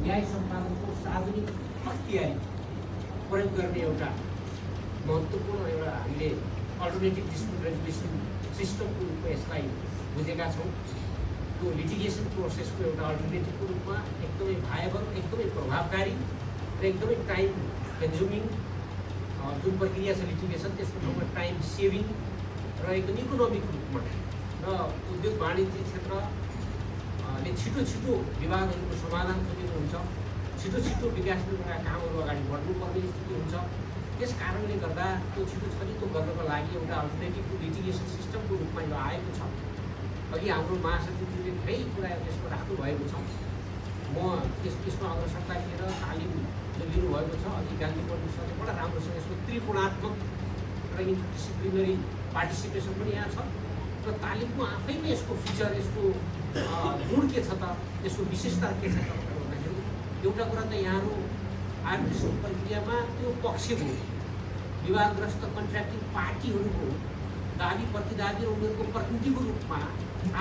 न्याय सम्पादनको सार्वजनिक अख्तियारी प्रयोग गर्ने एउटा महत्त्वपूर्ण एउटा हामीले अल्टरनेटिभ डिस्प्युट रेजोल्युसन सिस्टमको रूपमा यसलाई बुझेका छौँ। त्यो लिटिगेसन प्रोसेसको एउटा अल्टरनेटिभको रूपमा एकदमै भायबल, एकदमै प्रभावकारी र एकदमै टाइम कन्ज्युमिङ जुन प्रक्रिया छ लिटिगेसन, त्यसको ठाउँमा टाइम सेभिङ र एकदम इकोनोमिक रूपमा र उद्योग वाणिज्य क्षेत्रले छिटो विवादहरूको समाधान खोजेको हुन्छ, छिटो विकासका कामहरू अगाडि बढ्नुपर्ने स्थिति हुन्छ। त्यस कारणले गर्दा त्यो छिटो छरितो गर्नको लागि एउटा अल्टरनेटिभ लिटिगेसन सिस्टमको रूपमा यो आएको छ। अघि हाम्रो महासचिवले धेरै कुरा त्यसमा राख्नुभएको छ। म त्यसमा अग्रसरता लिएर तालिम लिनुभएको छ। अघि गान्धी पण्डित सरले बडा राम्रोसँग यसको त्रिकोणात्मक र इन्टरडिसिप्लिनरी पार्टिसिपेसन पनि यहाँ छ र तालिमको आफैमा यसको फिचर, यसको गुण के छ त, यसको विशेषता के छ त भन्दाखेरि एउटा कुरा त यहाँहरू आर्बिट्रेसन प्रक्रियामा त्यो पक्षको विवादग्रस्त कन्ट्र्याक्टिङ पार्टीहरूको दाबी प्रतिदाबी र उनीहरूको प्रतिनिधिको रूपमा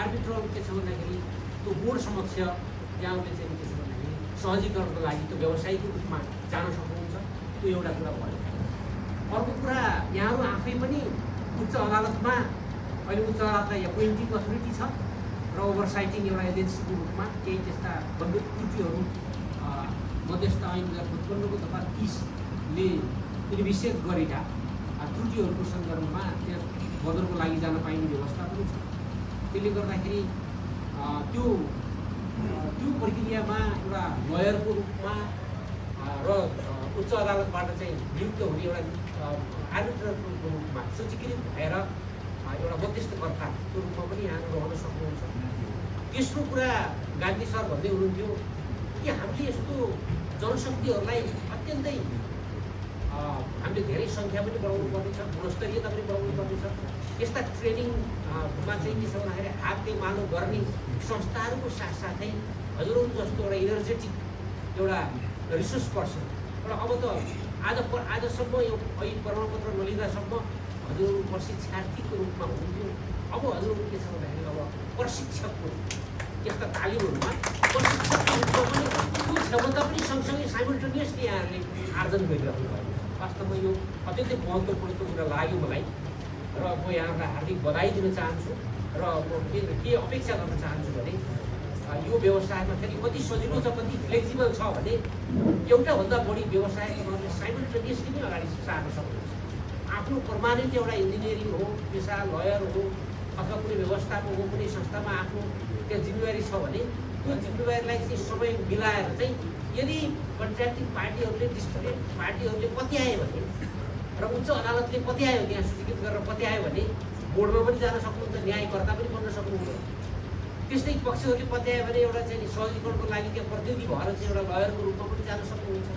आर्बिट्रल के छ भन्दाखेरि त्यो बोर्ड समक्ष यहाँहरूले चाहिँ के छ भन्दाखेरि सहजीकरणको लागि त्यो व्यवसायिक रूपमा जान सक्नुहुन्छ। त्यो एउटा कुरा भयो। अर्को कुरा यहाँहरू आफै पनि उच्च अदालतमा अहिले उच्च अदालतलाई एपोइन्टिङ अथोरिटी छ र ओभरसाइटिङ एउटा एजेन्सीको रूपमा केही त्यस्ता गम्भीर त्रुटिहरू मध्यस्थ ऐन 2055 तथा 30ले निर्विषेध गरेका त्रुटिहरूको सन्दर्भमा त्यस बदलको लागि जान पाइने व्यवस्था पनि छ। त्यसले गर्दाखेरि त्यो प्रक्रियामा एउटा लयरको रूपमा र उच्च अदालतबाट चाहिँ नियुक्त हुने एउटा आर्बिट्रेटरको रूपमा सूचीकृत भएर एउटा मध्यस्थकर्ताको रूपमा पनि यहाँ रहन सक्नुहुन्छ। तेस्रो कुरा गान्धी सर भन्दै हुनुहुन्थ्यो कि हामीले यस्तो जनशक्तिहरूलाई अत्यन्तै हामीले धेरै सङ्ख्या पनि बढाउनु पर्नेछ, गुणस्तरीयता पनि बढाउनु पर्नेछ। यस्ता ट्रेनिङमा चाहिँ के छ भन्दाखेरि हातले मानव गर्ने संस्थाहरूको साथसाथै हजुरहरू जस्तो एउटा इनर्जेटिक एउटा रिसोर्स पर्सन र अब त आजसम्म यो प्रमाणपत्र नलिँदासम्म हजुरहरू प्रशिक्षार्थीको रूपमा हुनुहुन्थ्यो। अब हजुरहरू के छ भन्दाखेरि अब प्रशिक्षकको यस्ता तालिमहरूमा प्रशिक्षकको रूपमा पनि त्यो क्षमता पनि सँगसँगै साइमल्टेनियसली यहाँहरूले आर्जन गरिरहनु भयो। वास्तवमा यो अत्यन्तै महत्त्वपूर्ण कुरा लाग्यो मलाई र म यहाँहरूलाई हार्दिक बधाई दिन चाहन्छु र म के अपेक्षा गर्न चाहन्छु भने यो व्यवसायमा फेरि कति सजिलो छ, कति फ्लेक्सिबल छ भने एउटाभन्दा बढी व्यवसाय उनीहरूले साइमल्टेनियसली पनि अगाडि सार्न सक्नुहुन्छ। आफ्नो पर्मानेन्ट एउटा इन्जिनियरिङ हो, पेसा लयर हो अथवा कुनै व्यवस्थापक हो, कुनै संस्थामा आफ्नो त्यहाँ जिम्मेवारी छ भने त्यो जिम्मेवारीलाई चाहिँ समय मिलाएर चाहिँ यदि कन्ट्र्याक्टिङ पार्टीहरूले डिस्ट्रिक्ट पार्टीहरूले पत्याए भने र उच्च अदालतले पत्यायो, त्यहाँ सूचीकृत गरेर पत्यायो भने बोर्डमा पनि जान सक्नुहुन्छ, न्यायकर्ता पनि बन्न सक्नुहुन्छ। त्यस्तै पक्षहरूले पत्यायो भने एउटा चाहिँ सहजीकरणको लागि त्यहाँ प्रतिनिधि भएर चाहिँ एउटा लयरको रूपमा पनि जान सक्नुहुन्छ।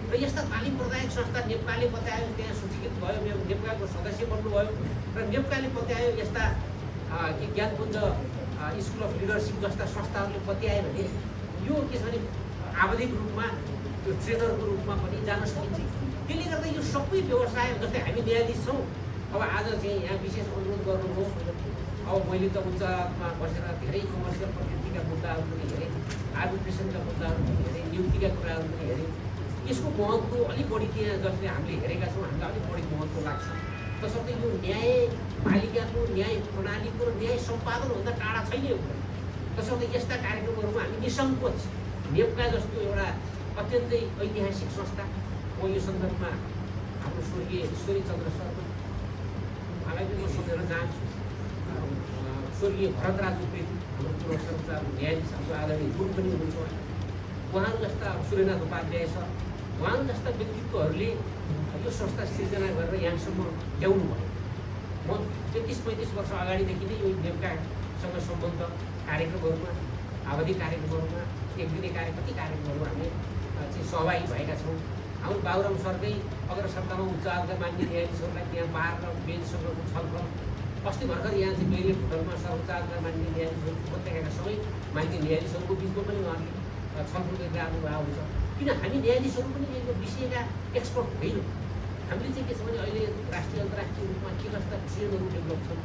र यस्ता तालिम प्रदायक संस्था नेप्काले पत्यायो, त्यहाँ सूचीकृत भयो, नेप्काको सदस्य बन्नुभयो र नेप्काले पत्यायो, यस्ता ज्ञानपुञ्ज स्कुल अफ लिडरसिप जस्ता संस्थाहरूले पत्यायो भने यो के छ भने आवधिक रूपमा त्यो ट्रेनरको रूपमा पनि जान सकिन्छ। त्यसले गर्दा यो सबै व्यवसाय जस्तै हामी न्यायाधीश छौँ। अब आज चाहिँ यहाँ विशेष अनुरोध गर्नुभयो। अब मैले त उच्च अदालतमा बसेर धेरै कमर्सियल प्रकृतिका मुद्दाहरू पनि हेरेँ, आर्बिट्रेसनका मुद्दाहरू पनि हेरेँ, नियुक्तिका कुराहरू पनि हेरेँ। यसको महत्त्व अलिक बढी त्यहाँ जसले हामीले हेरेका छौँ हामीलाई अलिक बढी महत्त्व लाग्छ। तसर्थ यो न्यायपालिकाको, न्याय प्रणालीको र न्याय सम्पादनभन्दा टाढा छैन यो कुरा। तसर्थ यस्ता कार्यक्रमहरूमा हामी निसङ्कोच नेप्का जस्तो एउटा अत्यन्तै ऐतिहासिक संस्था, म यो सन्दर्भमा हाम्रो स्वर्गीय ईश्वरी चन्द्र सरको उहाँलाई पनि म सम्झन चाहन्छु। स्वर्गीय भरतराज उप्रेती हाम्रो पूर्व सर्वोच्च न्यायाधीश हाम्रो आदरणीय गुरु पनि हुनुहुन्छ। उहाँहरू जस्ता सूर्यनाथ उपाध्याय छ, उहाँहरू जस्ता व्यक्तित्वहरूले यो संस्था सिर्जना गरेर यहाँसम्म ल्याउनु भयो। म 33-35 वर्ष अगाडिदेखि नै यो नेप्कासँग सम्बन्ध कार्यक्रमहरूमा, आवधि कार्यक्रमहरूमा, एक दिने कति कार्यक्रमहरूमा हामी चाहिँ सहभागी भएका छौँ। हाम्रो बाबुराम सरकै अग्रसरतामा उच्च अदालतका मान्य न्यायाधीशहरूलाई त्यहाँ बाह्र बेन्चसँगको छलफल, अस्ति भर्खर यहाँ चाहिँ मेरिट होटलमा सर्वोच्च अदालतका मान्य न्यायाधीशहरू उपत्यकाका सबै मान्य न्यायाधीशहरूको बिचमा पनि उहाँहरूले छलफल गरिरहनु भएको हुन्छ। किन हामी न्यायाधीशहरू पनि यो विषयका एक्सपर्ट होइनौँ। हामीले चाहिँ के छ भने अहिले राष्ट्रिय अन्तर्राष्ट्रिय रूपमा के कस्ता ट्रेनहरू डेभलप छन्,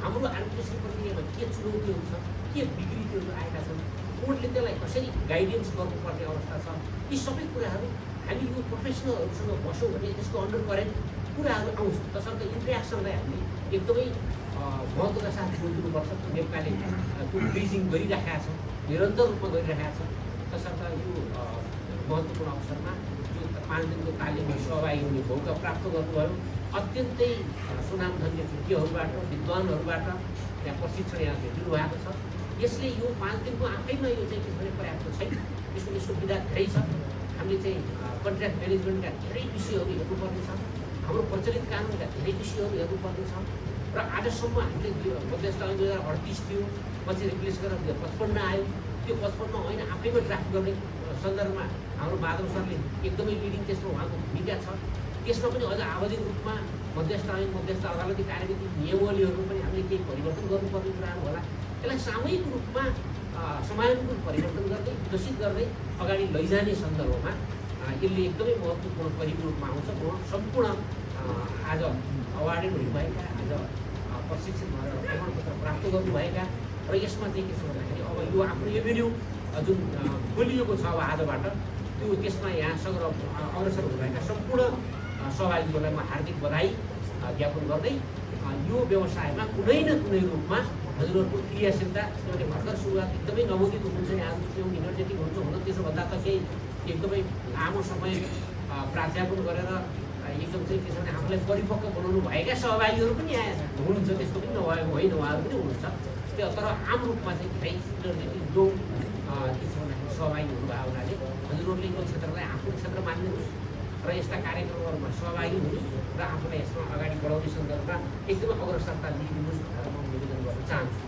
हाम्रो आर्बिट्रेसन प्रक्रियामा के चुनौतीहरू छ, के विकृतिहरू आएका छन्, कोर्टले त्यसलाई कसरी गाइडेन्स गर्नुपर्ने अवस्था छ, यी सबै कुराहरू हामी यो प्रोफेसनलहरूसँग बस्यौँ भने त्यसको अन्डर करेन्ट कुराहरू आउँछ। तसर्थ इन्ट्रेक्सनलाई हामीले एकदमै महत्त्वका साथ बोलिदिनुपर्छ। नेपालले त्यो ब्रिजिङ गरिराखेका छ, निरन्तर रूपमा गरिराखेका छ। तसर्थ यो महत्त्वपूर्ण अवसरमा यो 5 दिनको तालिममा सहभागी हुने मौका प्राप्त गर्नुभयो। अत्यन्तै सुनामधन्य व्यक्तिहरूबाट, विद्वानहरूबाट त्यहाँ प्रशिक्षण यहाँ भेटिनु भएको छ। यसले यो 5 दिनको आफैमा यो चाहिँ त्यसरी पर्याप्त छैन, यसको विधा धेरै छ। हामीले चाहिँ कन्ट्र्याक्ट म्यानेजमेन्टका धेरै विषयहरू हेर्नुपर्ने छ, हाम्रो प्रचलित कानुनका धेरै विषयहरू हेर्नुपर्ने छ। र आजसम्म हामीले मध्यस्थ ऐन 2038 थियो, पछि रिप्लेस गरेर 2055 आयो। त्यो 55 ऐन आफैमा ड्राफ्ट गर्ने सन्दर्भमा हाम्रो माधव सरले एकदमै लिडिङ त्यसमा उहाँको भूमिका छ। त्यसमा पनि अझ आवधिक रूपमा मध्यस्थ ऐन, मध्यस्थ अदालती कार्यविधि नियमावलीहरू पनि हामीले केही परिवर्तन गर्नुपर्ने कुराहरू होला। त्यसलाई सामूहिक रूपमा समयानुकूल परिवर्तन गर्दै, विकसित गर्दै अगाडि लैजाने सन्दर्भमा यसले एकदमै महत्त्वपूर्ण परिको रूपमा आउँछ। म सम्पूर्ण आज अवार्डेड हुनुभएका, आज प्रशिक्षित भएर प्रमाणपत्र प्राप्त गर्नुभएका र यसमा चाहिँ के छ भन्दाखेरि अब यो आफ्नो एभेन्यू जुन खोलिएको छ अब आजबाट, त्यो त्यसमा यहाँसँग अग्रसर हुनुभएका सम्पूर्ण सहभागीहरूलाई म हार्दिक बधाई ज्ञापन गर्दै यो व्यवसायमा कुनै न कुनै रूपमा हजुरहरूको क्रियाशीलता किनभने भर्खर सुरुवात एकदमै नवोदित हुनुहुन्छ, यहाँहरू इनर्जेटिक हुन्छ हुन। त्यसो भन्दा त केही एकदमै लामो समय प्राध्यापन गरेर एकदम चाहिँ के छ भने आफूलाई परिपक्व बनाउनु भएका सहभागीहरू पनि यहाँ हुनुहुन्छ, त्यस्तो पनि नभएको होइन, उहाँहरू पनि हुनुहुन्छ। त्यो तर आम रूपमा चाहिँ धेरै इनर्जेटिक लोक के छ भन्दाखेरि सहभागी हुनुभएको हुनाले हजुरहरूले यो क्षेत्रलाई आफ्नो क्षेत्र मान्नुहोस् र यस्ता कार्यक्रमहरूमा सहभागी हुनु र आफूलाई यसमा अगाडि बढाउने सन्दर्भमा एकदमै अग्रसरता लिइदिनुहोस् भनेर म निवेदन गर्न चाहन्छु।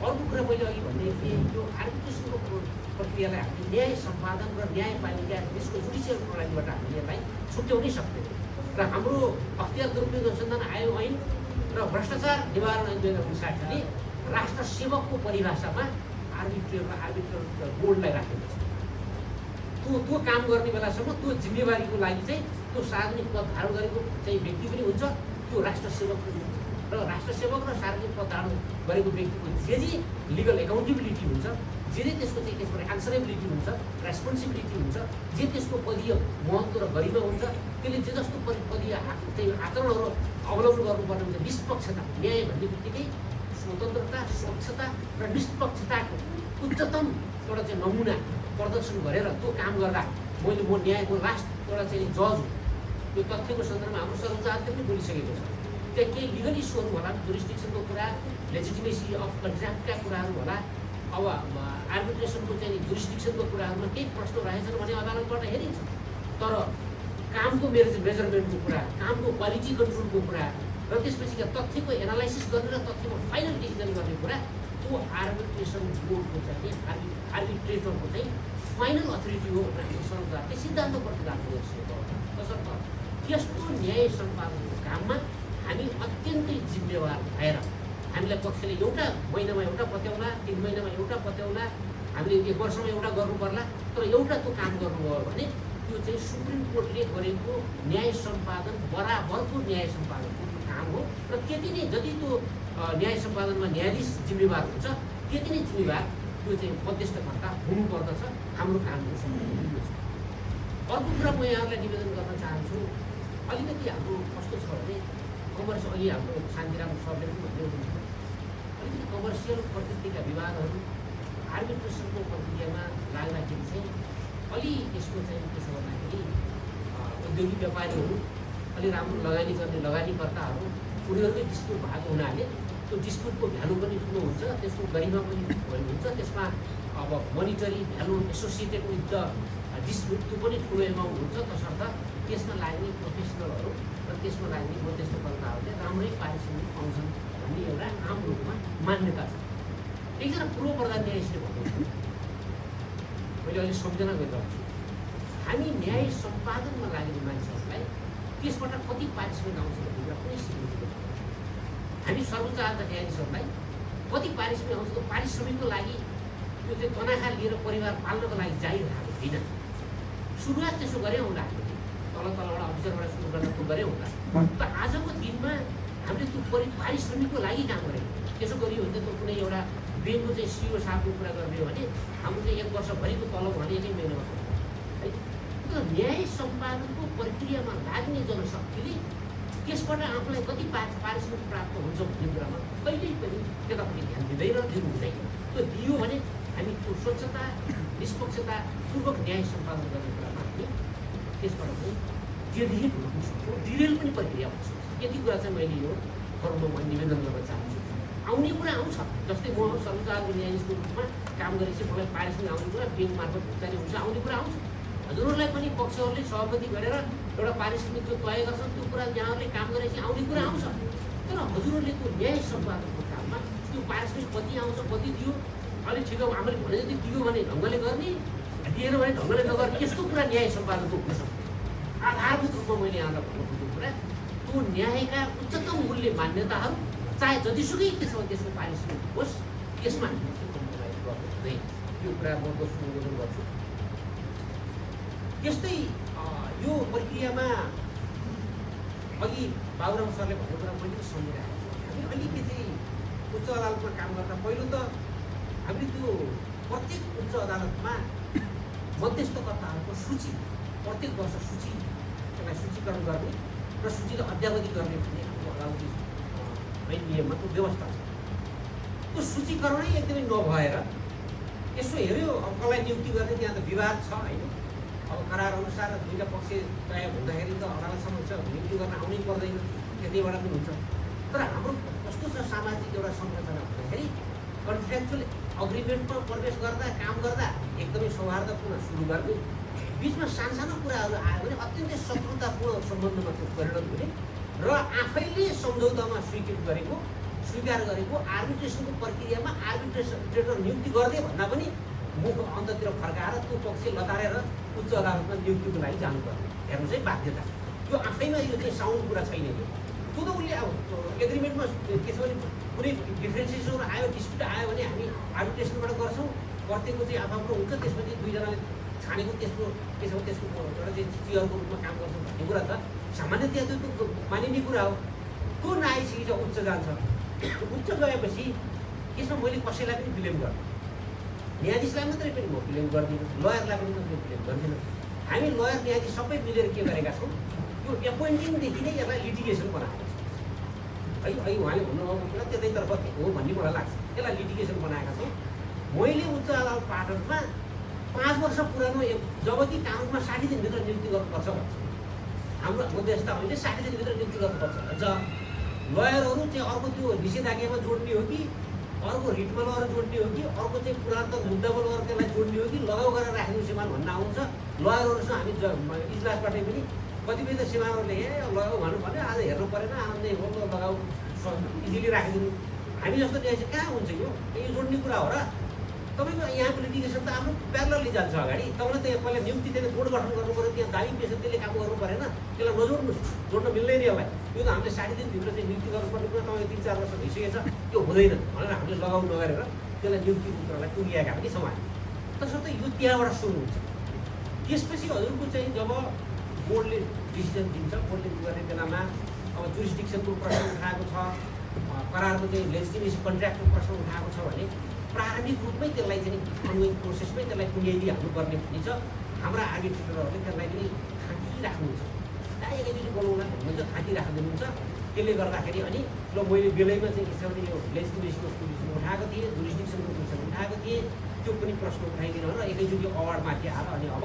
अर्को कुरा मैले अघि भने कि यो आर्बिट्रेसनको प्रक्रियालाई हामीले न्याय सम्पादन र न्यायपालिका त्यसको जुडिसियल प्रणालीबाट हामीले यसलाई छुट्याउनै सक्दैन। र हाम्रो अख्तियार दुरुपयोग अनुसन्धान आयोग ऐन र भ्रष्टाचार निवारण ऐन 2059ले राष्ट्र सेवकको परिभाषामा आर्बिट्रेटर र आर्बिट्रेटर बोर्डलाई राखेको छ। त्यो काम गर्ने बेलासम्म त्यो जिम्मेवारीको लागि चाहिँ त्यो सार्वजनिक पद धारण गरेको चाहिँ व्यक्ति पनि हुन्छ, त्यो राष्ट्र सेवक पनि हुन्छ। र राष्ट्र सेवक र सार्वजनिक पद धारण गरेको व्यक्तिको जे लिगल एकाउन्टेबिलिटी हुन्छ, जे त्यसको चाहिँ त्यसको एन्सरेबिलिटी हुन्छ, रेस्पोन्सिबिलिटी हुन्छ, जे त्यसको पदीय महत्त्व र गरिमा हुन्छ, त्यसले जे जस्तो पदीय चाहिँ आचरणहरू अवलम्बन गर्नुपर्ने हुन्छ। निष्पक्षता, न्याय भन्ने बित्तिकै स्वतन्त्रता, स्वच्छता र निष्पक्षताको उच्चतम एउटा चाहिँ नमुना प्रदर्शन गरेर त्यो काम गर्दा म न्यायको लास्ट एउटा चाहिँ जज हो। यो तथ्यको सन्दर्भमा हाम्रो सर्वोच्च अदालतले पनि बोलिसकेको छ। त्यहाँ केही लिगल इस्युहरू होला, जुरिस्डिक्सनको कुरा, लेजिटिमेसी अफ कन्ट्र्याक्टका कुराहरू होला। अब आर्बिट्रेसनको चाहिँ जुरिस्डिक्सनको कुराहरूमा केही प्रश्न रहेछन् भने अदालतबाट हेरिन्छ। तर कामको मेजरमेन्टको कुरा, कामको क्वालिटी कन्ट्रोलको कुरा र त्यसपछिका तथ्यको एनालाइसिस गर्ने र तथ्यको फाइनल डिसिजन गर्ने कुरा त्यो आर्बिट्रेसन बोर्डको चाहिँ आर्बिट्रेटरको चाहिँ फाइनल अथोरिटी हो भनेर हाम्रो सर्वोच्च सिद्धान्त प्रतिपादन गरिसकेको हो। तसर्थ त्यस्तो न्याय सम्पादनको काममा हामी अत्यन्तै जिम्मेवार भएर हामीलाई पक्षले एउटा महिनामा एउटा पत्याउला, 3 महिनामा एउटा पत्याउला, हामीले 1 वर्षमा एउटा गर्नु पर्ला, तर एउटा त्यो काम गर्नुभयो भने त्यो चाहिँ सुप्रिम कोर्टले गरेको न्याय सम्पादन बराबरको न्याय सम्पादनको काम हो। र त्यति नै जति त्यो न्याय सम्पादनमा न्यायाधीश जिम्मेवार हुन्छ, त्यति नै जिम्मेवार त्यो चाहिँ मध्यस्थकर्ता हुनुपर्दछ। हाम्रो कामको सम्बन्ध छ। अर्को कुरा म यहाँहरूलाई निवेदन गर्न चाहन्छु, अलिकति हाम्रो कस्तो छ भने कमर्सियल, अघि हाम्रो शान्तिराम सरले पनि भन्दै हुनुहुन्छ, अलिकति कमर्सियल प्रकृतिका विवादहरू आर्बिट्रेसनको प्रक्रियामा लाग्दाखेरि चाहिँ अलि यसको चाहिँ के छ भन्दाखेरि औद्योगिक व्यापारीहरू, अलि राम्रो लगानी गर्ने लगानीकर्ताहरू, उनीहरूकै डिस्प्युट भएको हुनाले त्यो डिस्प्युटको भ्यालु पनि ठुलो हुन्छ, त्यसको गरिमा पनि हुन्छ, त्यसमा अब monetary value associated with the dispute त्यो पनि ठुलो एमाउन्ट हुन्छ। तसर्थ त्यसमा लाग्ने प्रोफेसनलहरू र त्यसमा लाग्ने मध्यस्थकर्ताहरूले राम्रै पारिश्रमिक पाउँछन् भन्ने एउटा आम रूपमा मान्यता छ। एकजना पूर्व प्रधान न्यायाधीशले भन्नुहुन्छ, मैले अहिले सम्झना गरिरहेको छु, हामी न्याय सम्पादनमा लाग्ने मान्छेहरूलाई त्यसबाट कति पारिश्रमिक आउँछ भन्ने कुरा कुनै स्वीकृति छैन। हामी सर्वोच्च अदालतका न्यायाधीशहरूलाई कति पारिश्रमिक आउँछ, त्यो पारिश्रमिकको लागि त्यो चाहिँ तनखा लिएर परिवार पाल्नको लागि जाइरहेको होइन। सुरुवात त्यसो गरे होला, हामीले तलबाट अफिसरबाट सुरु गर्न त्यो गरे होला। त आजको दिनमा हामीले त्यो पारिश्रमिकको लागि काम गरेको, त्यसो गरियो भने त त्यो कुनै एउटा ब्याङ्कको चाहिँ सिओ साहबको कुरा गर्ने हो भने हाम्रो चाहिँ 1 वर्षभरिको तलब भने 1 महिनामा है। तर न्याय सम्पादनको प्रक्रियामा लाग्ने जनशक्तिले त्यसबाट आफूलाई कति पारिश्रमिक प्राप्त हुन्छ भन्ने कुरामा कहिल्यै पनि त्यतापट्टि ध्यान दिँदैन, दिनु हुँदैन। त्यो दियो भने हामी त्यो स्वच्छता निष्पक्षतापूर्वक न्याय सम्पादन गर्ने कुरामा हामी त्यसबाट चाहिँ डेडिकेट हुन सक्छौँ, डिरेल पनि प्रक्रिया हुन्छ। यति कुरा चाहिँ मैले यो फोरममा म निवेदन गर्न चाहन्छु। आउने कुरा आउँछ, जस्तै म सर्वोच्चको न्यायाधीशको रूपमा काम गरेपछि मलाई पारिश्रमिक आउने कुरा ब्याङ्क मार्फत भुक्तानी हुन्छ, आउने कुरा आउँछ। हजुरहरूलाई पनि पक्षहरूले सहमति गरेर एउटा पारिश्रमिक जो तय गर्छन् त्यो कुरा यहाँहरूले काम गरेपछि आउने कुरा आउँछ। तर हजुरहरूले त्यो न्याय सम्पादनको काममा त्यो पारिश्रमिक कति आउँछ, कति दियो, अलिक ठिक हामीले भने जति दियो भने ढङ्गले गर्ने, दिएन भने ढङ्गले नगर्ने, यस्तो कुरा न्याय सम्पादनको हुन सक्छ। आधारभूत रूपमा मैले यहाँलाई भन्नु खोजेको कुरा त्यो न्यायका उच्चतम मूल्य मान्यताहरू चाहे जतिसुकै त्यसमा त्यसको पारिश्रमिक होस् त्यसमा हामीले चाहिँ कम्प्रोमाइज गर्नु हुँदैन। यो कुरा म दोस्रो निवेदन गर्छु। त्यस्तै यो प्रक्रियामा अघि बाबुराम सरले भन्ने कुरा मैले सम्झिरहेको छु। हामी अलिकति उच्च अदालतमा काम गर्दा पहिलो त हामीले त्यो प्रत्येक उच्च अदालतमा मध्यस्थकर्ताहरूको सूची प्रत्येक वर्ष सूचीलाई सूचीकरण गर्ने र सूचीलाई अद्यावधि गर्ने भन्ने हाम्रो अदालती ऐन नियममा त्यो व्यवस्था छ। त्यो सूचीकरणै एकदमै नभएर यसो हेऱ्यो, अब कसलाई नियुक्ति गर्ने त्यहाँ त विवाद छ होइन। अब करार अनुसार दुईवटा पक्ष तय हुँदाखेरि त अदालतसम्म नियुक्ति गर्न आउनै पर्दैन, त्यतिबाट पनि हुन्छ। तर हाम्रो कस्तो छ सामाजिक एउटा संरचना भन्दाखेरि कन्ट्र्याक्चुअल अग्रिमेन्टमा प्रवेश गर्दा काम गर्दा एकदमै सौहार्दपूर्ण सुरु गर्ने, बिचमा सानसानो कुराहरू आयो भने अत्यन्तै शत्रुतापूर्ण सम्बन्धमा त्यो परिणत हुने र आफैले सम्झौतामा स्वीकार गरेको आर्बिट्रेसनको प्रक्रियामा आर्बिट्रेटर नियुक्ति गर्दै भन्दा पनि मुख अन्ततिर फर्काएर त्यो पक्ष लतारेर उच्च अदालतमा नियुक्तिको लागि जानुपर्ने हेर्नु चाहिँ बाध्यता। यो आफैमा यो चाहिँ साउन्ड कुरा छैन। त्यो त उसले अब एग्रिमेन्टमा के छ भने कुनै डिफ्रेन्सिएसनहरू आयो, डिस्प्युट आयो भने हामी आर्बिट्रेसनबाट गर्छौँ, प्रत्येकको चाहिँ आफ्नो हुन्छ, त्यसपछि दुईजनाले छानेको त्यसको के छ त्यसको एउटा चाहिँ चियरको रूपमा काम गर्छौँ भन्ने कुरा त सामान्यतया त्यो मानिने कुरा हो। त्यो नआइसकेपछि उच्च जान्छ। उच्च गएपछि त्यसमा मैले कसैलाई पनि ब्लेम गर्छु, न्यायाधीशलाई मात्रै पनि म ब्लेम गर्दिनँ, लयरलाई पनि म ब्लेम गर्दिनँ। हामी लयर न्यायाधीश सबै मिलेर के गरेका छौँ, यो एपोइन्टिङदेखि नै यसलाई लिटिगेसन बनाएको छ है। है उहाँले भन्नुभएको कुरा त्यतैतर्फ हो भन्ने मलाई लाग्छ। यसलाई लिटिगेसन बनाएका छौँ। मैले उच्च अदालत पाटनमा 5 वर्ष पुरानो जबकि कानुनमा 60 दिनभित्र नियुक्ति गर्नुपर्छ भन्छ। हाम्रो मध्यस्थ अहिले 60 दिनभित्र नियुक्ति गर्नुपर्छ भन्छ। लयरहरू चाहिँ अर्को त्यो निषेधाज्ञामा जोड्ने हो कि अर्को रिटमा लगेर जोड्ने हो कि अर्को चाहिँ पुरातन मुद्दामा लगेर त्यसलाई जोड्ने हो कि लगाउ गरेर राख्ने सीमान भन्न आउँछ। लयरहरूसँग हामी इजलासबाटै पनि कतिपय त सीमाहरूले लगाउ भन्नु भन्यो, आज हेर्नु परेन, आनन्दै हो लगाउ इजिली राखिदिनु। हामी जस्तो न्यायाधीश कहाँ हुन्छ यो जोड्ने कुरा हो र? तपाईँको यहाँको लिटिगेसन त आफ्नो प्यारलली जान्छ अगाडि। तपाईँले त पहिला नियुक्ति त्यसले बोर्ड गठन गर्नु पऱ्यो, त्यहाँ दाबी पेसा त्यसले काम गर्नु परेन, त्यसलाई नजोड्नुहोस्, जोड्न मिल्दैन यसलाई। यो त हामीले 60 दिनभित्र चाहिँ नियुक्ति गर्नुपर्ने कुरा तपाईँको 3-4 वर्ष भइसकेछ, त्यो हुँदैन भनेर हामीले लगाउ नगरेर त्यसलाई नियुक्तिको कुरालाई टुङ्गिएका पनि छौँ हामी। तसर्थ यो त्यहाँबाट सुरु हुन्छ। त्यसपछि हजुरको चाहिँ जब बोर्डले डिसिजन दिन्छ, बोर्डले गर्ने बेलामा अब जुरिस्डिक्सनको प्रश्न उठाएको छ, करारको चाहिँ लेजिटिमेसी कन्ट्र्याक्टको प्रश्न उठाएको छ भने प्रारम्भिक रूपमै त्यसलाई चाहिँ अनगोइङ प्रोसेसमै त्यसलाई टुङ्ग्याइदिहाल्नुपर्ने भन्ने छ। हाम्रा आर्बिट्रेटरहरूले त्यसलाई पनि थाँकिराख्नुहुन्छ, एकैचोटि बोलाउला भन्नुहुन्छ, थाँकिराखिदिनुहुन्छ। त्यसले गर्दाखेरि अनि ल मैले बेलैमा चाहिँ के छ भने यो लेजिटिमेसीको पिटिसन उठाएको थिएँ, जुरिस्डिक्सनको पिटिसन उठाएको थिएँ, त्यो पनि प्रश्न उठाइदिन र एकैचोटि अवार्डमाथि आएर अनि अब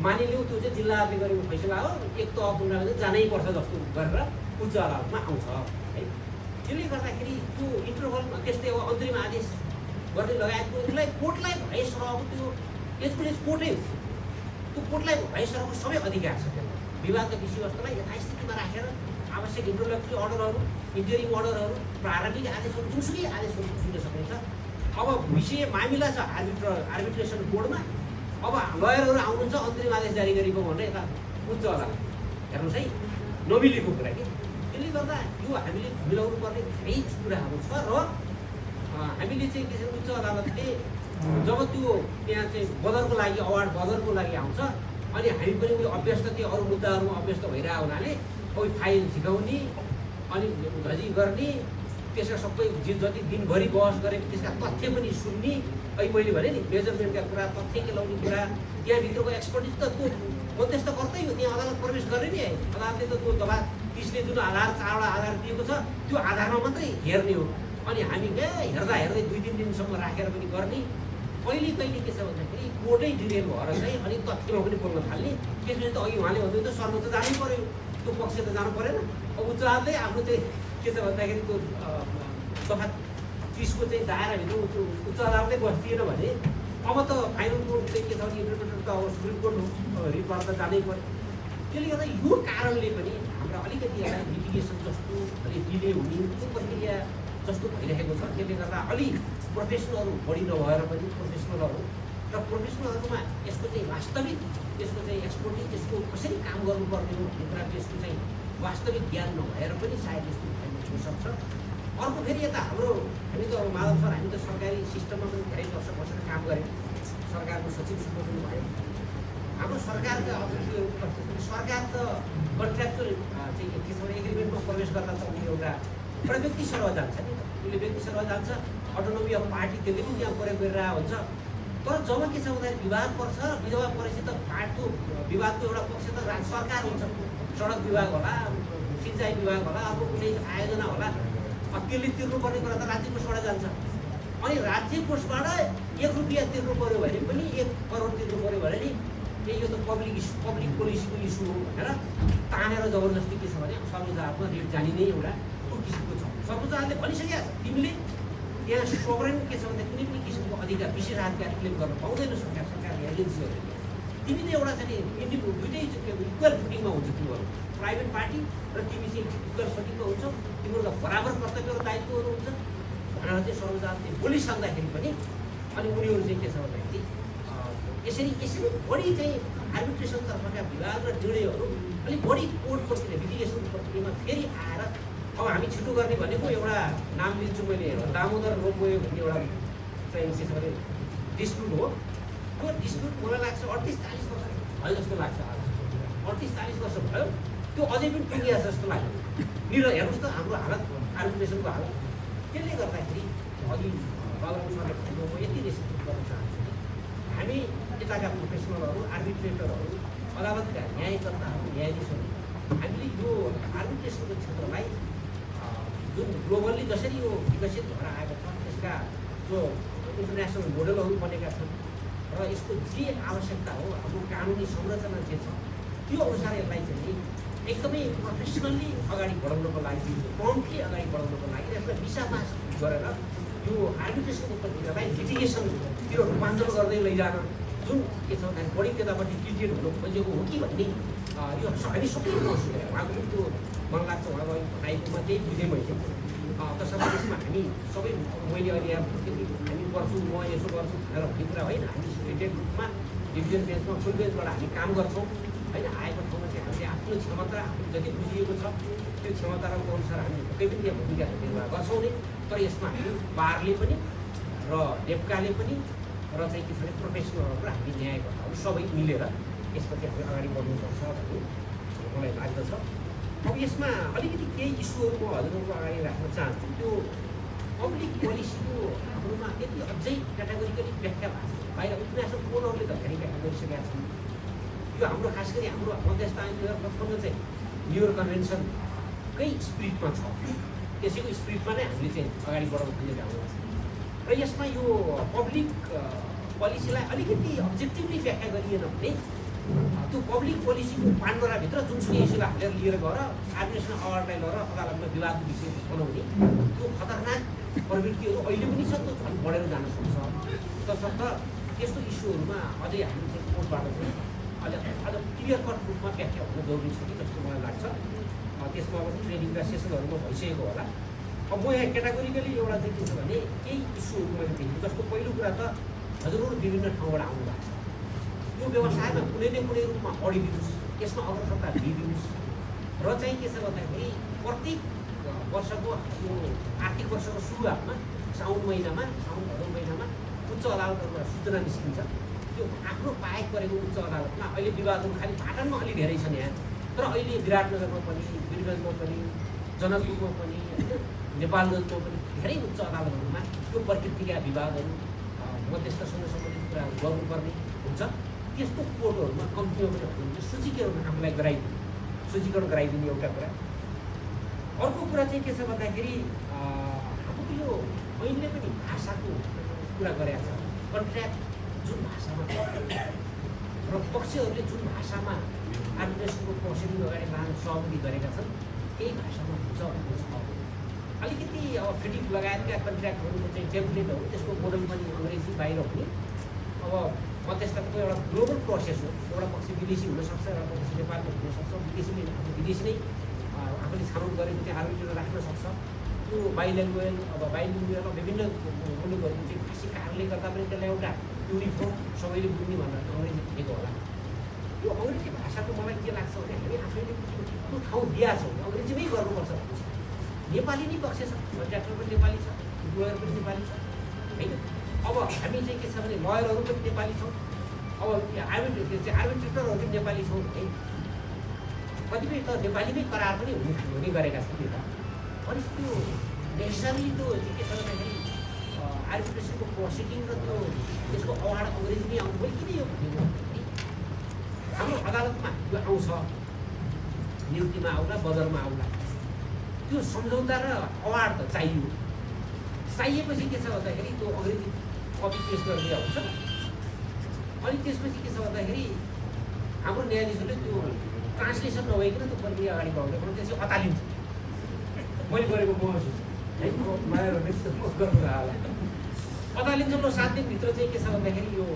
मानिलिउँ त्यो चाहिँ जिल्लाहरूले गरेको फैसला हो, एक तह पुग्न जानै पर्छ जस्तो गरेर उच्च अदालतमा आउँछ है। त्यसले गर्दाखेरि त्यो इन्टरभलमा त्यस्तै अब अन्तरिम आदेश गर्ने लगायतको उसलाई कोर्टलाई भए सरहको त्यो एजकुलेज कोर्टै हो। त्यो कोर्टलाई भए सरहको सबै अधिकार छ। त्यसलाई विवादका विषयवस्तुलाई यथास्थितिमा राखेर आवश्यक इन्टरलोक्युटरी अर्डरहरू, इन्टरिम अर्डरहरू, प्रारम्भिक आदेशहरू, जुनसुकै आदेशहरू सुन्न सकिन्छ। अब विषय मामिला छ आर्बिट्रेसन बोर्डमा, अब लयरहरू आउनुहुन्छ अन्तरिम आदेश जारी गरेको भनेर यता उच्च अदालत हेर्नुहोस् है, नमिलेको कुरा कि। त्यसले गर्दा यो हामीले मिलाउनु पर्ने धेरै कुराहरू छ र हामीले चाहिँ के छ उच्च अदालतले जब त्यो त्यहाँ चाहिँ बदरको लागि अवार्ड बदरको लागि आउँछ अनि हामी पनि उयो अभ्यस्त त्यो अरू मुद्दाहरूमा अभ्यस्त भइरहेको हुनाले कोही फाइल झिकाउने अनि धजी गर्ने त्यसका सबै जति दिनभरि बहस गरेको त्यसका तथ्य पनि सुन्ने। अहिले मैले भने नि मेजरमेन्टका कुरा, तथ्य केलाउने कुरा, त्यहाँभित्रको एक्सपर्टिज त त्यो मध्यस्थ गर्दै हो। त्यहाँ अदालत प्रवेश गर्ने नि अदालतले त त्यो दबाब 30ले जुन आधार 4वटा आधार दिएको छ त्यो आधारमा मात्रै हेर्ने हो। अनि हामी हेर्दा 2-3 दिनसम्म राखेर पनि गर्ने। कहिले के छ भन्दाखेरि कोर्टै डिरेल भएर चाहिँ अलिक तथ्यमा पनि बोल्न थाल्ने। त्यसपछि त अघि उहाँले भन्दै त सर्वोच्च जानै पऱ्यो, त्यो पक्ष त जानु परेन। अब उच्च अदालतले आफ्नो चाहिँ के छ भन्दाखेरि त्यो दफा 30को चाहिँ दायराभित्र उच्च अदालतले बस्दिएन भने अब त फाइनल कोर्ट चाहिँ के छ भने इन्टरप्रिटर त अब सुप्रिम कोर्ट रिटबाट त जानै पऱ्यो। त्यसले गर्दा यो कारणले पनि हाम्रा अलिकति एउटा लिटिगेसन जस्तो अलिक डिले हुने त्यो प्रक्रिया जस्तो भइरहेको छ। त्यसले गर्दा अलि प्रोफेसनलहरू बढी नभएर पनि प्रोफेसनलहरू र प्रोफेसनलहरूमा यसको चाहिँ वास्तविक यसको चाहिँ एक्सपर्टिज यसको कसरी काम गर्नुपर्ने हो भन्ने कुरा यसको चाहिँ वास्तविक ज्ञान नभएर पनि सायद यस्तो हुन सक्छ। अर्को फेरि यता हाम्रो हामी त माधव सर हामी त सरकारी सिस्टममा पनि धेरै वर्ष बसेर काम गऱ्यौँ, सरकारको सचिव सुब्बा पनि भयो। हाम्रो सरकारका सरकार त कन्ट्र्याक्चुअल चाहिँ के छ भने एग्रिमेन्टमा प्रवेश गर्दा त उनी एउटा व्यक्ति सरुवा जान्छ नि, उसले व्यक्ति सरुवा जान्छ। अटोनोमी अफ पार्टी त्यसले पनि यहाँ प्रयोग गरिरहेको हुन्छ। तर जब के छ भन्दाखेरि विवाद पर्छ, विवाद परेपछि त पार्टीको विवादको एउटा पक्ष त सरकार हुन्छ, सडक विभाग होला, सिँचाइ विभाग होला, अर्को कुनै आयोजना होला। त्यसले तिर्नुपर्ने कुरा त राज्य कोषबाट जान्छ। अनि राज्य कोषबाट 1 रुपियाँ तिर्नु पऱ्यो भने पनि 1 करोड तिर्नु पऱ्यो भने नि यो त पब्लिक पोलिसीको इस्यु हो भनेर तानेर जबरजस्ती के छ भने सर्वोच्च अदालतमा रेट जाने नै एउटा किसिमको छ। सर्वोच्च अदालतले भनिसकेको छ तिमीले यहाँ सोभरेन के छ भने कुनै पनि किसिमको अधिकार विशेषाधिकार क्लेम गर्न पाउँदैन सरकारले एजेन्सीहरूले। तिमीले एउटा चाहिँ दुइटै इक्वल फुटिङमा हुन्छ तिमीहरू, प्राइभेट पार्टी र तिमी चाहिँ इक्वल फुटिङमा हुन्छौ, तिमीहरूलाई बराबर कर्तव्य र दायित्वहरू हुन्छ भनेर चाहिँ सर्वोच्च अदालतले बोलिसक्दाखेरि पनि अनि उनीहरू चाहिँ के छ भन्दाखेरि यसरी बढी चाहिँ आर्बिट्रेसनतर्फका विभाग र निर्णयहरू अलिक बढी कोर्ट प्रक्रिया लिटिगेसन प्रक्रियामा फेरि आएर अब हामी छिटो गर्ने भनेको एउटा नाम लिन्छु मैले, दामोदर रोमोयो भन्ने एउटा चाहिँ के छ भने डिस्प्युट हो। त्यो डिस्प्युट मलाई लाग्छ 38-40 वर्ष भयो जस्तो लाग्छ। 38-40 वर्ष भयो, त्यो अझै पनि टुङ्गिया जस्तो लाग्यो। हेर्नुहोस् त हाम्रो हालत, आर्बिट्रेसनको हालत। त्यसले गर्दाखेरि अघि बाबुराम सरले भन्नु म यति रेस्पेक्ट गर्न चाहन्छु कि हामी यताका प्रोफेसनलहरू, आर्बिट्रेटरहरू, अदालतका न्यायकर्ताहरू, न्यायाधीशहरू हामीले यो आर्बिट्रेसनको क्षेत्रलाई जुन ग्लोबल्ली जसरी यो विकसित भएर आएको छ त्यसका जो इन्टरनेसनल मोडलहरू बनेका छन् र यसको जे आवश्यकता हो हाम्रो कानुनी संरचना जे छ त्यो अनुसार यसलाई चाहिँ एकदमै प्रोफेसनल्ली अगाडि बढाउनको लागि, प्रम्प्टली अगाडि बढाउनको लागि यसलाई विशापास गरेर यो आर्बिट्रेसनको प्रक्रियालाई लिटिगेसनतिर रूपान्तरण गर्दै लैजान जुन के छ भने बढी त्यतापट्टि टिटेड हुनु खोजेको हो कि भन्ने यो हामी सबैले महसुस गऱ्यौँ। उहाँको त्यो मन लाग्छ, उहाँको भनाइकोमा त्यही बुझेँ मैले। तसर्थ त्यसमा हामी सबै मैले अहिले यहाँ हामी गर्छौँ, म यसो गर्छु भनेर भन्ने कुरा होइन। हामी रेटेड रूपमा डिभिजन बेन्चमा फुल बेन्चबाट हामी काम गर्छौँ होइन। आएको ठाउँमा चाहिँ हामीले आफ्नो क्षमता आफूले जति बुझिएको छ त्यो क्षमताको अनुसार हामी पक्कै पनि त्यहाँ भूमिका निर्वाह गर्छौँ नै। तर यसमा हामी बारले पनि र डेप्काले पनि र चाहिँ के छ भने प्रोफेसनलहरू र हामी न्यायकर्ताहरू सबै मिलेर यसपछि हामी अगाडि बढ्नुपर्छ भन्ने मलाई लाग्दछ। अब यसमा अलिकति केही इस्युहरू म हजुरहरूको अगाडि राख्न चाहन्छु। त्यो पब्लिक पोलिसीको हाम्रोमा यति अझै क्याटेगोरिकली व्याख्या भएको छ। बाहिर इन्टरनेसनल कोर्टहरूले त धेरै व्याख्या गरिसकेका छन्। यो हाम्रो खास गरी हाम्रो मध्यस्थ ऐन 2055 चाहिँ न्युयोर्क कन्भेन्सनकै स्पिरिटमा छ। त्यसैको स्पिरिटमा नै हामीले चाहिँ अगाडि बढाउन खोजेका हौँ र यसमा यो पब्लिक पोलिसीलाई अलिकति अब्जेक्टिभली व्याख्या गरिएन भने त्यो पब्लिक पोलिसीको पाण्डोराभित्र जुनसुकै इस्युलाई हालेर लिएर गएर आर्बिट्रेसन अवार्डलाई लगेर अदालतमा विवादको विषय बनाउने त्यो खतरनाक प्रवृत्तिहरू अहिले पनि छ। त्यो झन् बढेर जान सक्छ। तसर्थ त्यस्तो इस्युहरूमा अझै हामी चाहिँ कोर्टबाट चाहिँ अझ क्लियर कट रूपमा व्याख्या हुन जरुरी छ कि जस्तो मलाई लाग्छ। त्यसमा अब ट्रेनिङका सेसनहरूमा भइसकेको होला। अब म यहाँ क्याटेगोरिकली एउटा चाहिँ के छ भने केही इस्युहरू मैले देखेँ। जस्तो पहिलो कुरा त हजुरहरू विभिन्न ठाउँबाट आउनु भएको छ। यो व्यवसायमा कुनै न कुनै रूपमा अडिदिनुहोस्, यसमा अग्रसरता दिइदिनुहोस् र चाहिँ के छ भन्दाखेरि प्रत्येक वर्षको यो आर्थिक वर्षको सुरुवातमा साउन भदौ महिनामा उच्च अदालतहरूबाट सूचना निस्किन्छ। त्यो आफ्नो पाएक परेको उच्च अदालतमा अहिले विवादहरू खालि पाटनमा अलि धेरै छन् यहाँ, तर अहिले विराटनगरमा पनि, वीरगञ्जमा पनि, जनकपुरमा पनि, नेपाल जस्तो पनि धेरै उच्च अदालतहरूमा त्यो प्रकृतिका विवादहरू मध्यस्थसँग सम्बन्धित कुराहरू गर्नुपर्ने हुन्छ। त्यस्तो कोर्टहरूमा कम्तीमा पनि हुन्छ सूचीकरण आफूलाई गराइदिनु, सूचीकरण गराइदिने एउटा कुरा। अर्को कुरा चाहिँ के छ भन्दाखेरि हाम्रो यो ऐनले पनि भाषाको कुरा गरेका छ। कन्ट्र्याक्ट जुन भाषामा र पक्षहरूले जुन भाषामा आर्बिट्रेसनको प्रोसिडिङ अगाडि लान सहमति गरेका छन् त्यही भाषामा हुन्छ भन्ने छ। अलिकति अब फिटिङ लगायतका कन्ट्र्याक्टहरूको चाहिँ टेम्प्लेटहरू त्यसको मोडल पनि अङ्ग्रेजी बाहिर हुने। अब मध्यस्थताको एउटा ग्लोबल प्रोसेस हो। एउटा पक्ष विदेशी हुनसक्छ, एउटा पक्ष नेपालको हुनसक्छ, विदेशी नै आफूले छानौट गरेको चाहिँ आर्बिट्रेटर राख्न सक्छ। त्यो बाइलिङ्गुअल विभिन्न मुलुकहरूको चाहिँ भाषिक कारणले गर्दा पनि त्यसलाई एउटा युनिफर्म सबैले बुझ्ने भनेर अङ्ग्रेजी भनेको होला। यो अङ्ग्रेजी भाषाको मलाई के लाग्छ भने हामी आफैले त्यो ठाउँ दिएछौँ, अङ्ग्रेजीमै गर्नुपर्छ भन्छ। नेपाली नै पक्ष छ, कन्ट्र्याक्टर पनि नेपाली छ, लोयर पनि नेपाली छ होइन। अब हामी चाहिँ के छ भने लयरहरू पनि नेपाली छौँ, अब आर्बिट्रेटरहरू पनि नेपाली छौँ है। कतिपय त नेपालीमै करार पनि हुने गरेका छन् नि त। अनि त्यो नेसनली त्यो के छ भन्दाखेरि आर्बिट्रेसनको प्रोसिडिङ र त्यो त्यसको अवार्ड अङ्ग्रेजीमै आउनु भयो किन यो भनेको हाम्रो अदालतमा यो आउँछ, नियुक्तिमा आउला बदलमा आउला, त्यो सम्झौता र अवार्ड त चाहिएपछि के छ भन्दाखेरि त्यो अङ्ग्रेजी कपी पेस गर्ने आउँछ। अनि त्यसपछि के छ भन्दाखेरि हाम्रो न्यायाधीशले त्यो ट्रान्सलेसन नभइकन त्यो प्रक्रिया अगाडि बढाउँदै त्यसपछि अतालिन्छ। मैले गरेको महसुस है अदालिन्छ। ल 7 दिनभित्र चाहिँ के छ भन्दाखेरि यो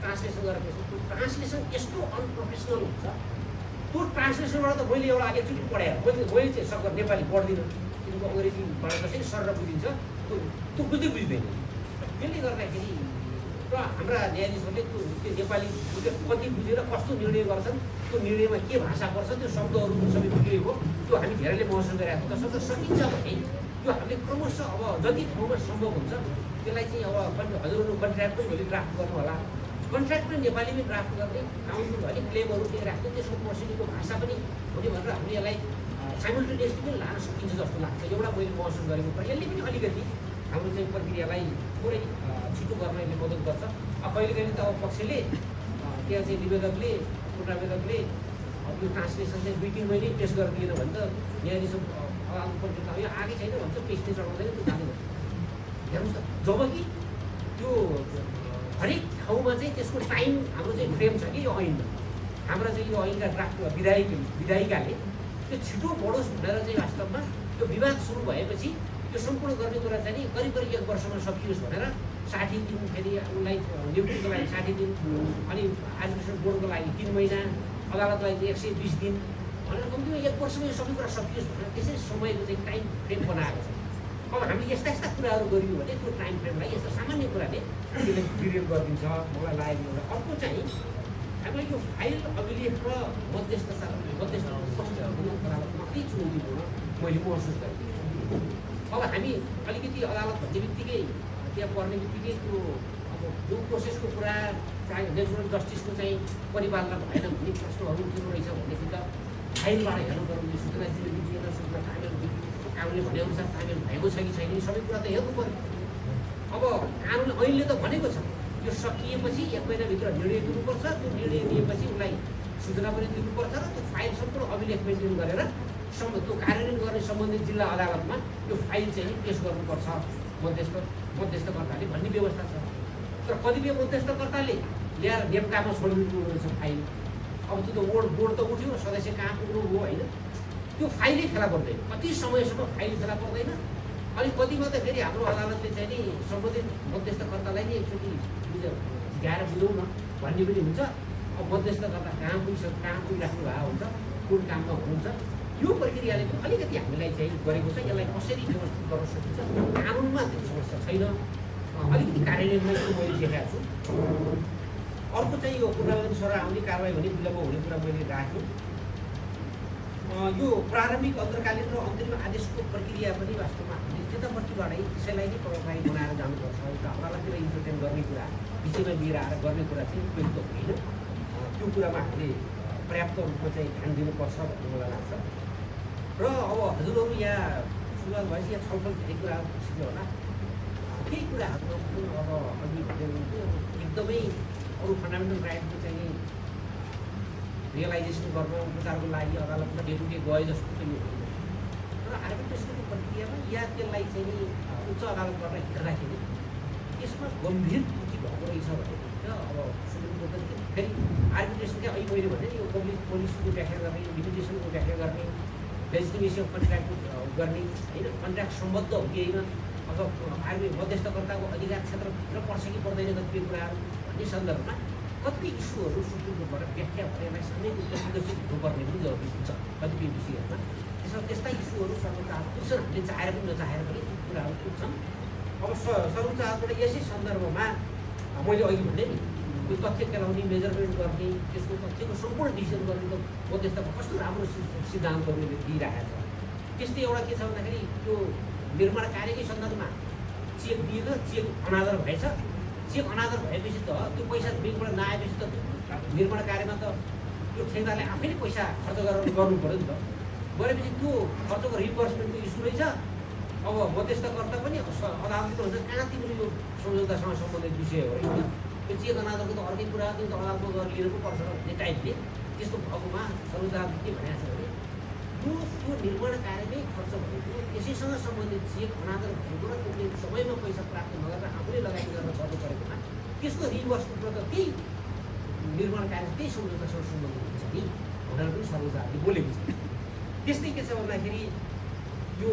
ट्रान्सलेसन गरेर त्यो ट्रान्सलेसन यस्तो अनप्रोफेसनल हुन्छ। त्यो ट्रान्सलेसनबाट त मैले एउटा एकचोटि पढाएँ, मैले चाहिँ सक्कर नेपाली पढ्दिनँ, किनकि अङ्ग्रेजीबाट चाहिँ सर बुझिन्छ, त्यो बुझ्दैन। त्यसले गर्दाखेरि र हाम्रा न्यायाधीशहरूले त्यो नेपाली कति बुझेर कस्तो निर्णय गर्छन्, त्यो निर्णयमा के भाषा पर्छ, त्यो शब्दहरू सबै बिग्रिएको त्यो हामी धेरैले महसुस गरेका छौँ। तसर्थ सकिन्छ भने यो हामीले क्रमशः अब जति ठाउँमा सम्भव हुन्छ त्यसलाई चाहिँ अब हजुरहरू कन्ट्र्याक्ट पनि भोलि ड्राफ्ट गर्नु होला, कन्ट्र्याक्ट पनि नेपालीमै ड्राफ्ट गर्ने, काउन्सिल अलिक क्लेमहरू के राख्ने, त्यसको प्रोसिडिङको भाषा पनि हुने भनेर हामीले यसलाई साइमल्टेनियसली पनि लान सकिन्छ जस्तो लाग्छ। एउटा मैले महसुस गरेको कुरा यसले पनि अलिकति हाम्रो चाहिँ प्रक्रियालाई थोरै छिटो गर्न यसले मद्दत गर्छ। अब कहिलेकाहीँ त अब पक्षले त्यहाँ चाहिँ निवेदकले पुनरावेदकले यो ट्रान्सलेसन चाहिँ 2-3 महिनै पेस गरिदिएन भने त न्यायाधीश प्रक्रिया यो आगे छैन भन्छ, पेस नै चढाउँदैन, त्यो जाँदैन। हेर्नुहोस् त, जबकि त्यो हरेक ठाउँमा चाहिँ त्यसको टाइम हाम्रो चाहिँ फ्रेम छ कि यो ऐनमा। हाम्रो चाहिँ यो ऐनका ड्राफ्ट विधायिकाले त्यो छिटो बढोस् भनेर चाहिँ वास्तवमा त्यो विवाद सुरु भएपछि त्यो सम्पूर्ण गर्ने कुरा चाहिँ करिब 1 वर्षमा सकियोस् भनेर 60 दिन, फेरि उनलाई नियुक्तिको लागि 60 दिन, अनि आर्बिट्रेसन बोर्डको लागि 3 महिना, अदालतलाई 120 दिन भनेर कम्तीमा 1 वर्षमा यो सबै कुरा सकियोस् भनेर त्यसै समयको चाहिँ टाइम फ्रेम बनाएको छ। अब हामीले यस्ता कुराहरू गरियो भने त्यो टाइम फ्रेमलाई यस्तो सामान्य कुराले त्यसले पिरियड गरिदिन्छ मलाई लागेको एउटा। अर्को चाहिँ हामीले यो फाइल अभिलेख र मध्यस्थता अदालतमा केही चुनौतीपूर्ण मैले महसुस गरेँ। अब हामी अलिकति अदालत भन्ने बित्तिकै त्यहाँ पर्ने बित्तिकै त्यो अब यो प्रोसेसको कुरा चाहे नेचुरल जस्टिसको चाहिँ परिपालना भएन भन्ने प्रश्नहरू उठिनु रहेछ भनेदेखि त फाइलबाट हेर्नु पर्ने, सूचना दिइएन, सूचना तामेल कानुनले भनेअनुसार तामेल भएको छ कि छैन, सबै कुरा त हेर्नु पर्यो। अब कानुन ऐनले त भनेको छ यो सकिएपछि 1 महिनाभित्र निर्णय दिनुपर्छ, त्यो निर्णय दिएपछि उसलाई सूचना पनि दिनुपर्छ र त्यो फाइल सम्पूर्ण अभिलेख मेन्टेन गरेर त्यो कार्यान्वयन गर्ने सम्बन्धित जिल्ला अदालतमा यो फाइल चाहिँ पेस गर्नुपर्छ मध्यस्थकर्ताले भन्ने व्यवस्था छ। तर कतिपय मध्यस्थकर्ताले ल्याएर नेप्कामा छोडिदिनु रहेछ फाइल। अब त्यो त बोर्ड त उठ्यो, सदस्य कहाँ पुग्नु हो होइन, त्यो फाइलै फेला पर्दैन, कति समयसम्म फाइल फेला पर्दैन। अनि कतिमा त फेरि हाम्रो अदालतले चाहिँ नि सम्बन्धित मध्यस्थकर्तालाई नै एकचोटि गाएर बुझौँ न भन्ने पनि हुन्छ। अब मध्यस्थकर्ता कहाँ पुगिराख्नु भएको हुन्छ, कुन काममा हुनुहुन्छ, यो प्रक्रियाले पनि अलिकति हामीलाई चाहिँ गरेको छ। यसलाई कसरी व्यवस्थित गर्न सकिन्छ, कानुनमा त्यो समस्या छैन, अलिकति कार्यान्वयनमा मैले देखाएको छु। अर्को चाहिँ यो पुनरावेदन सर आउने कारवाही हुने विलम्ब हुने कुरा मैले राखेँ। यो प्रारम्भिक, अन्तर्कालीन र अन्तरिम आदेशको प्रक्रिया पनि वास्तवमा हामीले त्यतापट्टिबाटै त्यसैलाई नै प्रभावकारी बनाएर जानुपर्छ। एउटा अदालततिर इन्टरटेन गर्ने कुरा, विषयमा लिएर आएर गर्ने कुरा चाहिँ उपयुक्त होइन। त्यो कुरामा हामीले पर्याप्त रूपमा चाहिँ ध्यान दिनुपर्छ भन्ने मलाई लाग्छ। र अब हजुरहरू यहाँ सुरुवात भएपछि यहाँ छलफल धेरै कुराहरू निस्क्यो होला। केही कुराहरू अब अघि भन्दै हुनुहुन्थ्यो एकदमै अरू फन्डामेन्टल राइटको चाहिँ रियलाइजेसन गर्न उपचारको लागि अदालतमा डेपुटी गए जस्तो पनि होइन। र आर्बिट्रेसनको प्रक्रियामा या त्यसलाई चाहिँ उच्च अदालतबाट हेर्दाखेरि यसमा गम्भीर त्रुटि भएको रहेछ भने अब सुप्रिम कोर्टले फेरि आर्बिट्रेसन चाहिँ अहिले मैले भने यो पब्लिक पोलिसीको व्याख्या गर्ने, लिमिटेसनको व्याख्या गर्ने, लेजिटिमेसी अफ कन्ट्र्याक्ट गर्ने होइन, कन्ट्र्याक्ट सम्बद्ध हो कि होइन, अथवा मध्यस्थकर्ताको अधिकार क्षेत्रभित्र पर्छ कि पर्दैन कतिपय कुराहरू भन्ने सन्दर्भमा कतिपय इस्युहरू सुप्रिम कोर्टबाट व्याख्या भएलाई सानै रूपमा विकसित हुनुपर्ने पनि जरुरी हुन्छ कतिपय विषयहरूमा। त्यसमा त्यस्ता इस्युहरू सर्वोच्च अदालत पुग्छन्, हामीले चाहेर पनि नचाहेर पनि कुराहरू पुग्छन्। अब सर्वोच्च अदालतबाट यसै सन्दर्भमा मैले अघि भने नि यो तथ्य केलाउने, मेजरमेन्ट गर्ने, त्यसको तथ्यको सम्पूर्ण डिसिजन गर्ने त मध्यस्थमा कस्तो राम्रो सिद्धान्तहरू दिइरहेको छ। त्यस्तै एउटा के छ भन्दाखेरि त्यो निर्माण कार्यकै सन्दर्भमा चेक दिएर चेक अनादर भएछ। चेक अनादर भएपछि त त्यो पैसा ब्याङ्कबाट नआएपछि त निर्माण कार्यमा त त्यो ठेकेदारले आफैले पैसा खर्च गर्नु पऱ्यो नि त। गरेपछि त्यो खर्चको रिभर्समेन्टको इस्यु रहेछ। अब मध्यस्थकर्ता पनि अदालतले हुन्छ कहाँ तिमीले यो सम्झौतासँग सम्बन्धित विषय हो होइन, त्यो चेक अनादरको त अर्कै कुरा हो, त्यो त अदालतमा गएर लिनु पो पर्छ भन्ने टाइपले त्यस्तो भएकोमा सर्वोच्च अदालतले के भनेको छ भने यो निर्माण कार्यमै खर्च भएको यसैसँग सम्बन्धित चेक अनादर भएको र त्यसले समयमा पैसा प्राप्त नगरेर आफूले लगानी गरेर गर्नु परेकोमा त्यसको रिभर्समेन्ट त त्यही निर्माण कार्य त्यही सम्झौतासँग सम्बन्धित हुन्छ नि भनेर पनि सर्वोच्च अदालतले बोलेको छ। त्यस्तै के छ भन्दाखेरि यो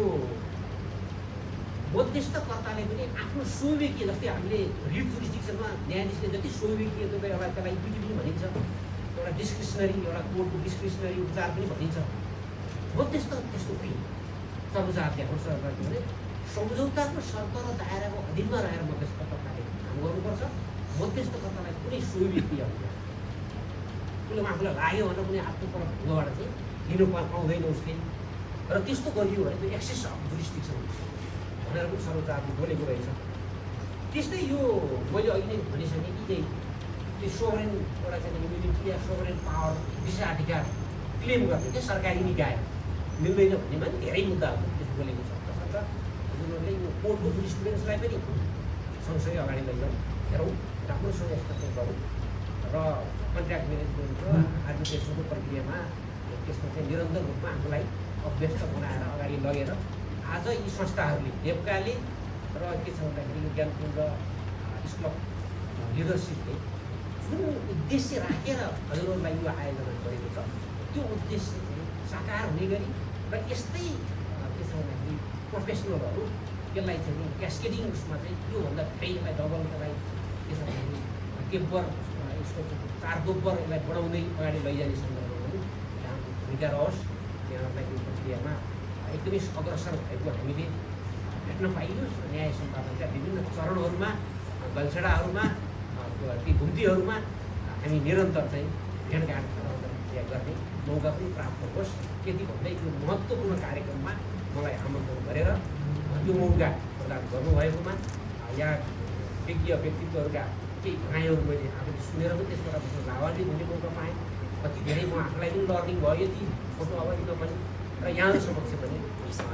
मध्यस्थकर्ताले पनि आफ्नो स्वविकीय, जस्तै हामीले रिट जुरिस्डिक्सनमा न्यायाधीशले जति स्वविकीय त्यसलाई इक्विटी पनि भनिन्छ, एउटा डिस्क्रिसनरी, एउटा कोर्टको डिस्क्रिसनरी उपचार पनि भनिन्छ। मध्यस्थ त्यस्तो होइन। सर्वोच्च अदालतले भने सम्झौताको शर्त र दायराको अधीनमा रहेर मध्यस्थकर्ताले काम गर्नुपर्छ। मध्यस्थकर्तालाई कुनै स्वविकीय उसले आफूलाई लाग्यो भनेर कुनै आफ्नो तर्फबाट चाहिँ लिनु पाउँदैन उसले, र त्यस्तो गरियो भने त्यो एक्सेस अफ जुरिस्डिक्सन हुन्छ भनेर पनि सर्वोच्च अदालतले बोलेको रहेछ। त्यस्तै यो मैले अघि नै भनिसकेँ कि त्यो सोभरेन एउटा चाहिँ इम्युनिटी या सोभरेन पावर विशेषाधिकार क्लेम गर्ने क्या सरकारी निकाय मिल्दैन भन्नेमा पनि धेरै मुद्दाहरू त्यस्तो बोलेको छ। तसर्थ हजुरहरूले यो कोर्टको जुरिस्प्रुडेन्सलाई पनि सँगसँगै अगाडि लैजाउँ, हेरौँ, राम्रोसँग एक्सपेक्ट गरौँ र कन्ट्र्याक्ट म्यानेजमेन्ट र आर्बिट्रेसनको प्रक्रियामा त्यसमा चाहिँ निरन्तर रूपमा आफूलाई अभ्यस्त बनाएर अगाडि लगेर आज यी संस्थाहरूले देवकाले र के छ भन्दाखेरि ज्ञानपुर स्कुल अफ लिडरसिपले जुन उद्देश्य राखेर हजुरहरूलाई यो आयोजना गरेको छ त्यो उद्देश्य चाहिँ साकार हुने गरी र यस्तै के छ भन्दाखेरि प्रोफेसनलहरू त्यसलाई चाहिँ क्यास्केडिङ उसमा चाहिँ त्योभन्दा धेरै यसलाई डबल त्यसलाई के छ भन्दाखेरि केब्बर यसको चार दोब्बर यसलाई बढाउँदै अगाडि लैजाने सन्दर्भमा पनि यहाँ भूमिका रहोस्। यहाँहरूलाई यो प्रक्रियामा एकदमै अग्रसर भएको हामीले भेट्न पाइयोस्। न्याय सम्पादनका विभिन्न चरणहरूमा, गल्छडाहरूमा, ती घुम्तीहरूमा हामी निरन्तर चाहिँ भेटघाट गर्ने मौका पनि प्राप्त होस्। यति भन्दै यो महत्त्वपूर्ण कार्यक्रममा मलाई आमन्त्रण गरेर यो मौका प्रदान गर्नुभएकोमा यहाँ विज्ञ व्यक्तित्वहरूका केही भनाइहरू मैले आफूले सुनेर पनि त्यसबाट लाभान्वित हुने मौका पाएँ। कति धेरै म आफूलाई पनि लर्निङ भयो यति फोटो अवधिमा पनि र यहाँहरू समक्ष पनि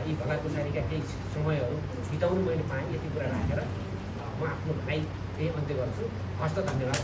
यी भलाकुसारीका केही समयहरू बिताउनु मैले पाएँ। यति कुरा राखेर म आफ्नो भनाइ त्यही अन्त्य गर्छु। हस्त धन्यवाद।